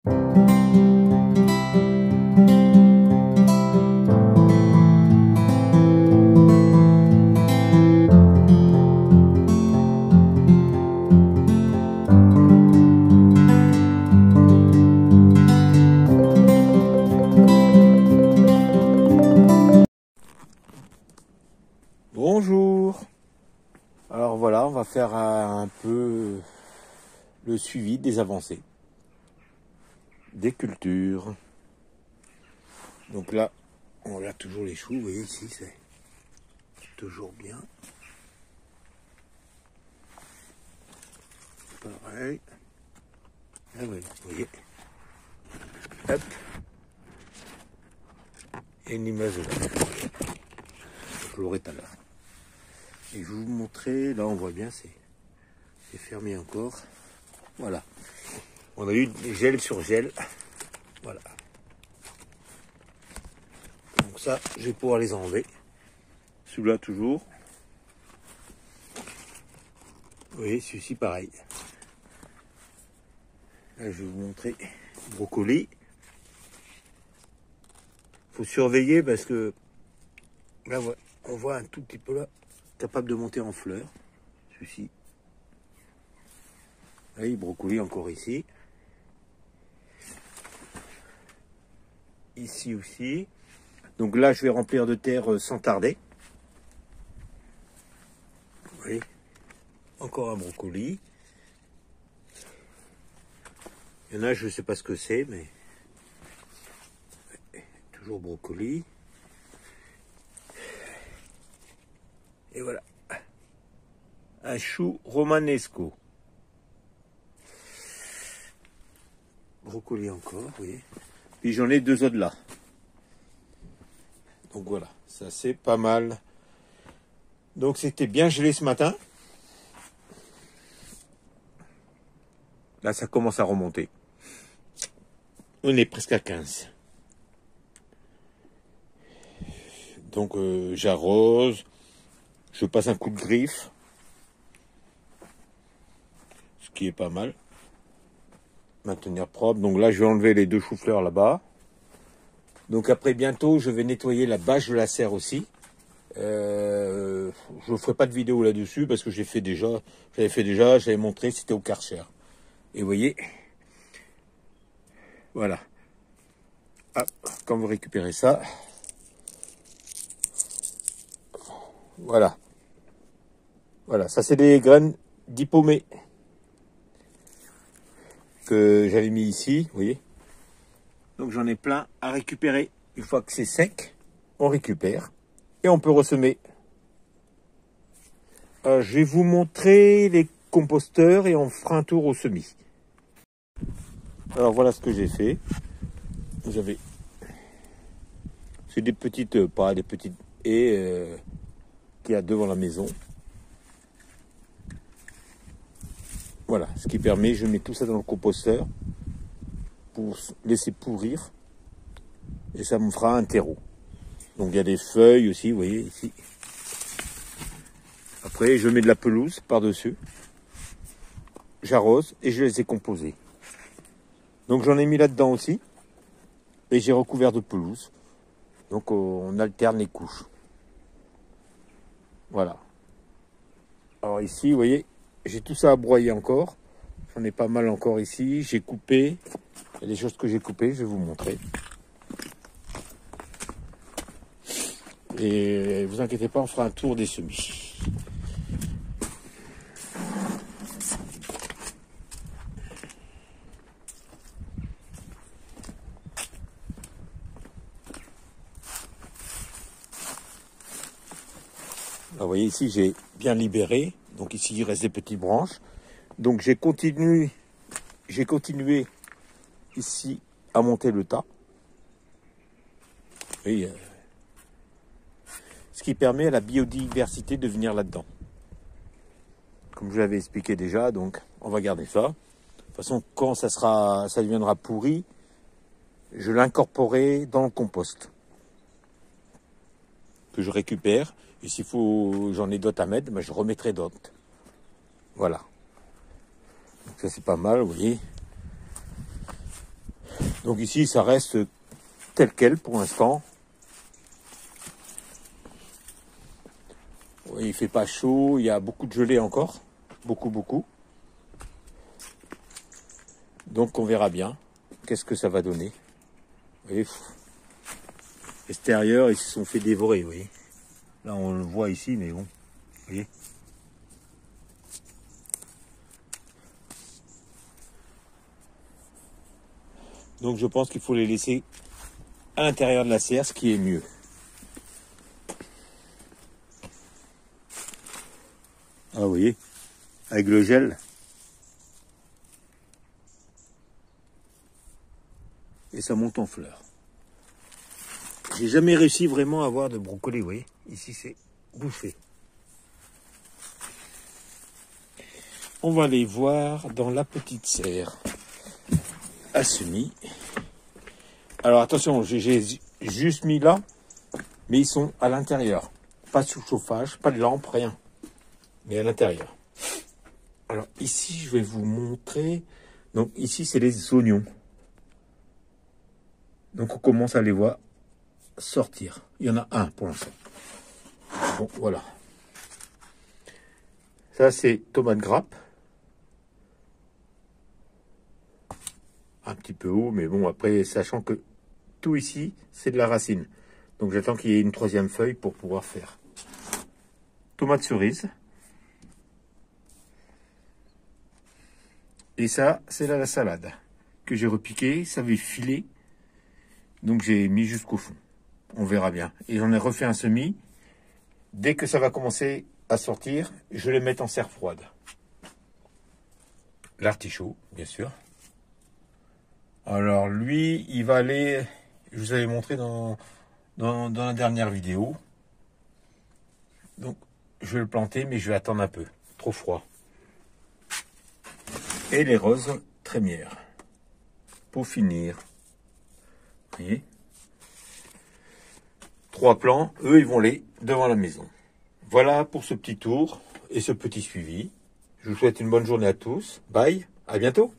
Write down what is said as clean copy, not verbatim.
Bonjour. Alors voilà, on va faire un peu le suivi des avancées des cultures. Donc là, on regarde toujours les choux. Vous voyez ici, c'est toujours bien. Pareil. Ah oui, vous voyez. Hop. Et une image là. Je l'aurai tout à l'heure. Et je vais vous montrer, là on voit bien, c'est fermé encore. Voilà. On a eu gel sur gel. Voilà. Donc ça, je vais pouvoir les enlever. Celui-là toujours. Vous voyez, celui-ci pareil. Là, je vais vous montrer le brocoli. Faut surveiller parce que là, on voit un tout petit peu là, capable de monter en fleurs. Celui-ci. Là, le brocoli encore ici. Ici aussi. Donc là, je vais remplir de terre sans tarder. Vous voyez, encore un brocoli. Il y en a, je ne sais pas ce que c'est, mais toujours brocoli. Et voilà. Un chou romanesco. Brocoli encore, vous voyez. Puis j'en ai deux autres là. Donc voilà, ça c'est pas mal. Donc c'était bien gelé ce matin. Là ça commence à remonter. On est presque à 15. Donc j'arrose. Je passe un coup de griffe. Ce qui est pas mal. Maintenir propre. Donc là je vais enlever les deux choux-fleurs là-bas. Donc après bientôt je vais nettoyer la bâche de la serre aussi. Je ne ferai pas de vidéo là-dessus parce que j'avais fait déjà, j'avais montré, c'était au Karcher. Et vous voyez, voilà. Hop, quand vous récupérez ça, voilà. Voilà, ça c'est des graines d'hypomée que j'avais mis ici, vous voyez. Donc j'en ai plein à récupérer. Une fois que c'est sec, on récupère et on peut ressemer. Je vais vous montrer les composteurs et on fera un tour au semis. Alors voilà ce que j'ai fait. C'est des petites, pas des petites haies qu'il y a devant la maison. Voilà, ce qui permet, je mets tout ça dans le composteur pour laisser pourrir et ça me fera un terreau. Donc il y a des feuilles aussi, vous voyez ici. Après, je mets de la pelouse par-dessus. J'arrose et je les ai composés. Donc j'en ai mis là-dedans aussi. Et j'ai recouvert de pelouse. Donc on alterne les couches. Voilà. Alors ici, vous voyez, j'ai tout ça à broyer encore. J'en ai pas mal encore ici. J'ai coupé. Il y a des choses que j'ai coupées, je vais vous montrer. Et vous inquiétez pas, on fera un tour des semis. Alors, vous voyez ici, j'ai bien libéré. Donc ici, il reste des petites branches. Donc j'ai continué ici à monter le tas. Et, ce qui permet à la biodiversité de venir là-dedans. Comme je l'avais expliqué déjà, donc on va garder ça. De toute façon, quand ça deviendra pourri, je l'incorporerai dans le compost que je récupère. Et s'il faut, j'en ai d'autres à mettre, mais je remettrai d'autres. Voilà. Donc ça c'est pas mal, vous voyez. Donc ici, ça reste tel quel pour l'instant. Oui, il fait pas chaud, il y a beaucoup de gelée encore. Beaucoup. Donc on verra bien qu'est-ce que ça va donner. Vous voyez, extérieur, ils se sont fait dévorer, vous voyez. Là, on le voit ici, mais bon, vous voyez. Donc je pense qu'il faut les laisser à l'intérieur de la serre, ce qui est mieux. Ah, vous voyez, avec le gel. Et ça monte en fleurs. J'ai jamais réussi vraiment à avoir de brocoli, vous voyez. Ici, c'est bouffé. On va aller voir dans la petite serre à semis. Alors attention, j'ai juste mis là, mais ils sont à l'intérieur. Pas sous chauffage, pas de lampe, rien. Mais à l'intérieur. Alors ici, je vais vous montrer. Donc ici, c'est les oignons. Donc on commence à les voir sortir. Il y en a un pour l'instant. Bon, voilà. Ça, c'est tomate grappe. Un petit peu haut, mais bon, après, sachant que tout ici, c'est de la racine. Donc j'attends qu'il y ait une troisième feuille pour pouvoir faire. Tomate cerise. Et ça, c'est la salade que j'ai repiqué. Ça avait filé. Donc j'ai mis jusqu'au fond. On verra bien. Et j'en ai refait un semis. Dès que ça va commencer à sortir, je vais les mettre en serre froide. L'artichaut, bien sûr. Alors lui, il va aller... Je vous avais montré dans la dernière vidéo. Donc je vais le planter, mais je vais attendre un peu. Trop froid. Et les roses trémières. Pour finir. Vous voyez, 3 plants, eux, ils vont aller devant la maison. Voilà pour ce petit tour et ce petit suivi. Je vous souhaite une bonne journée à tous. Bye, à bientôt.